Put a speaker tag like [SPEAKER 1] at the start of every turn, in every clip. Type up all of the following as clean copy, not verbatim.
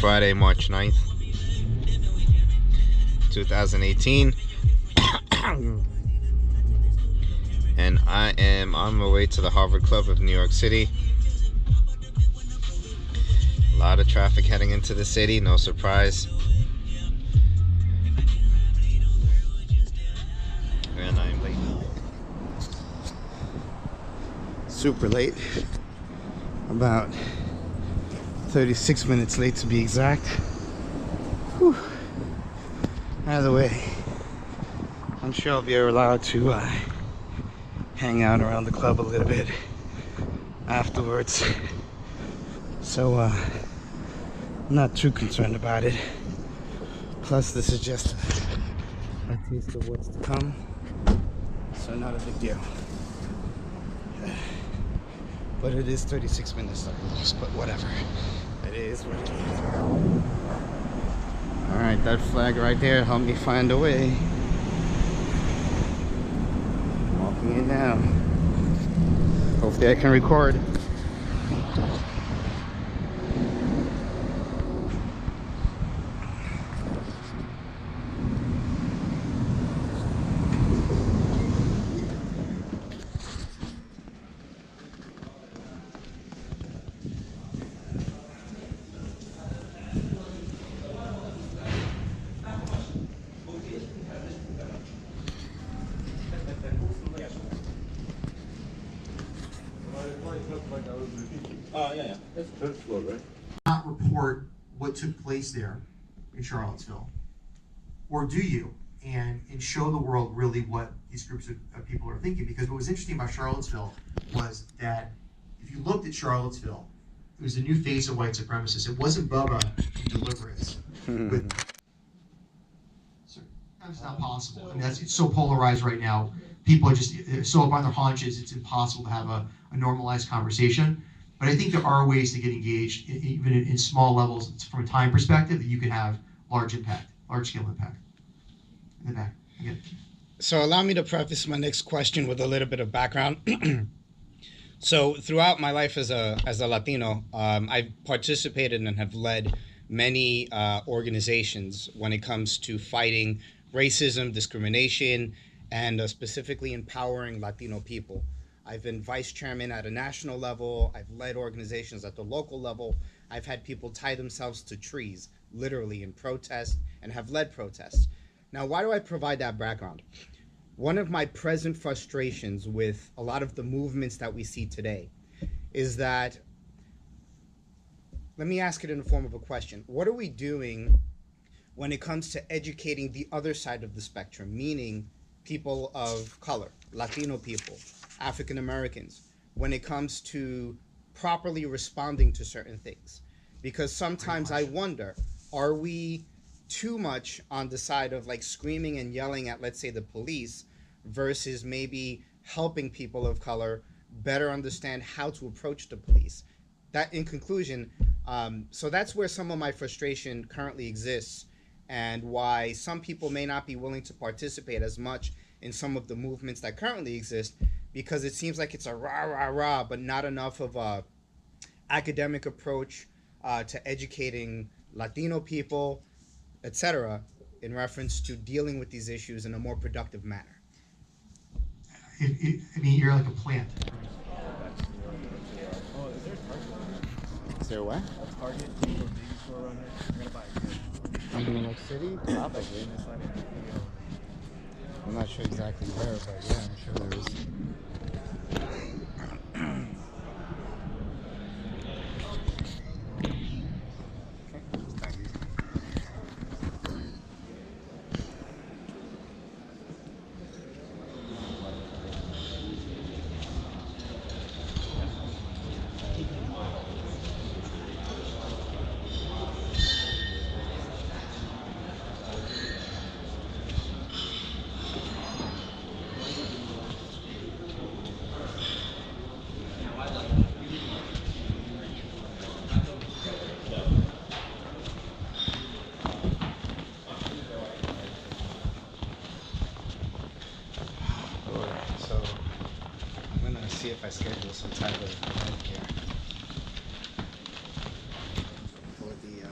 [SPEAKER 1] Friday, March 9th, 2018. And I am on my way to the Harvard Club of New York City. A lot of traffic heading into the city, no surprise. And I'm late. Super late. About 36 minutes late to be exact. Whew. Out of the way. I'm sure I'll be allowed to hang out around the club a little bit afterwards. So I'm not too concerned about it. Plus this is just a taste of what's to come. So not a big deal. But it is 36 minutes late, but whatever. It is what it is. Alright, that flag right there helped me find a way. Walking in now. Hopefully I can record.
[SPEAKER 2] Yeah. That's third floor, right? Not report what took place there in Charlottesville, or do you? And show the world really what these groups of people are thinking. Because what was interesting about Charlottesville was that if you looked at Charlottesville, it was a new face of white supremacists. It wasn't Bubba and Deliverance. That's not possible. I mean, it's so polarized right now. People are just so up on their haunches, it's impossible to have a normalized conversation. But I think there are ways to get engaged, even in small levels, from a time perspective, that you can have large scale impact. In the back, again.
[SPEAKER 1] So allow me to preface my next question with a little bit of background. So throughout my life as a Latino, I've participated and have led many organizations when it comes to fighting racism, discrimination, and specifically empowering Latino people. I've been vice chairman at a national level. I've led organizations at the local level. I've had people tie themselves to trees, literally in protest, and have led protests. Now, why do I provide that background? One of my present frustrations with a lot of the movements that we see today is that, let me ask it in the form of a question. What are we doing when it comes to educating the other side of the spectrum, meaning people of color, Latino people, African Americans, when it comes to properly responding to certain things? Because sometimes I wonder, are we too much on the side of like screaming and yelling at, let's say, the police, versus maybe helping people of color better understand how to approach the police? That, in conclusion, so that's where some of my frustration currently exists, and why some people may not be willing to participate as much in some of the movements that currently exist, because it seems like it's a rah, rah, rah, but not enough of a academic approach to educating Latino people, etc., in reference to dealing with these issues in a more productive manner.
[SPEAKER 2] I mean, you're like a plant.
[SPEAKER 1] Is there what?
[SPEAKER 3] Target, little baby store around here. I'm gonna buy a
[SPEAKER 1] In New York City? Probably. I'm not sure exactly where, but yeah, I'm sure there is. See if I schedule some type of event here for the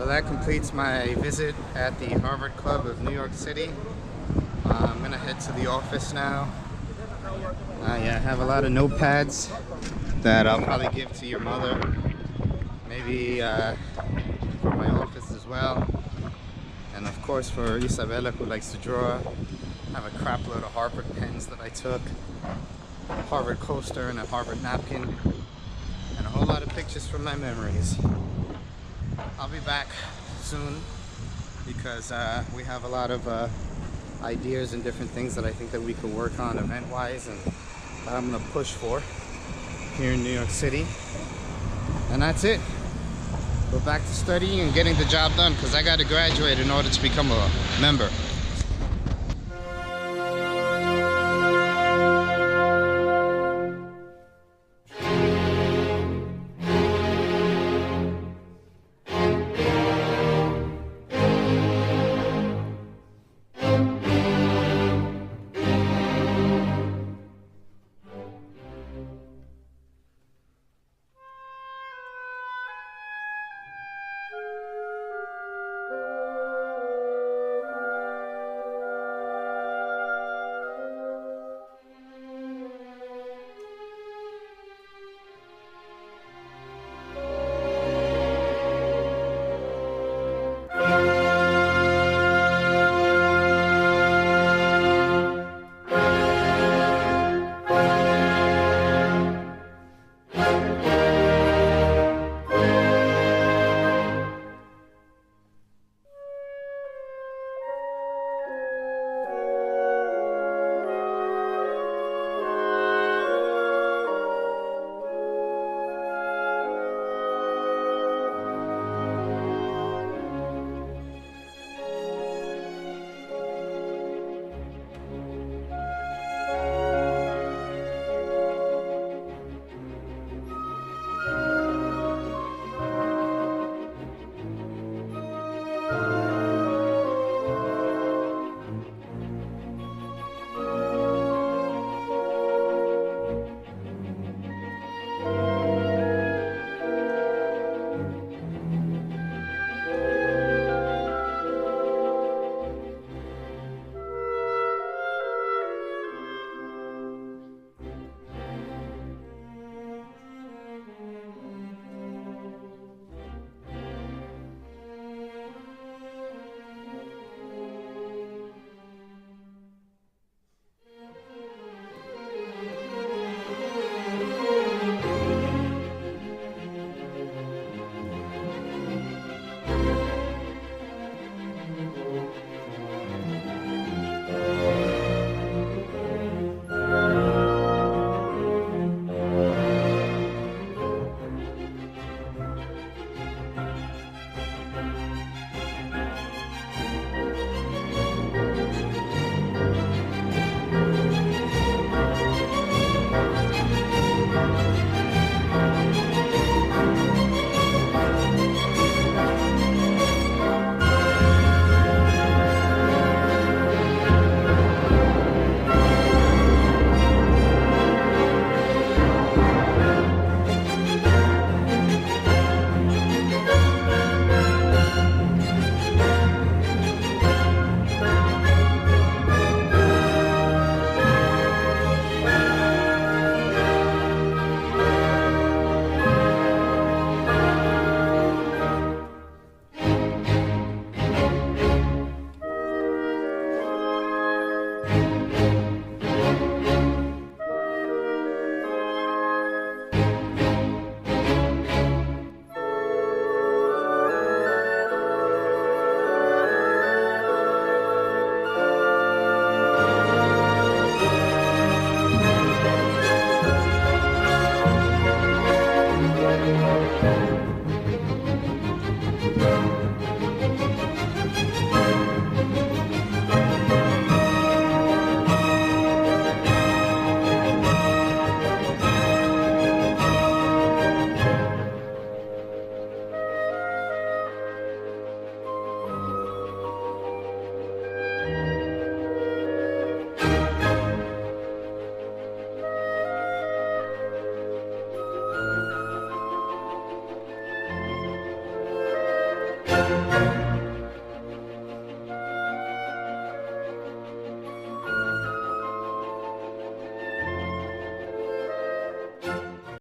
[SPEAKER 1] So that completes my visit at the Harvard Club of New York City. I'm gonna head to the office now. Yeah, I have a lot of notepads that I'll probably give to your mother. Maybe for my office as well. And of course for Isabella, who likes to draw. I have a crap load of Harvard pens that I took. A Harvard coaster and a Harvard napkin. And a whole lot of pictures from my memories. I'll be back soon because we have a lot of ideas and different things that I think that we could work on event-wise and that I'm gonna push for here in New York City. And that's it. Go back to studying and getting the job done because I got to graduate in order to become a member.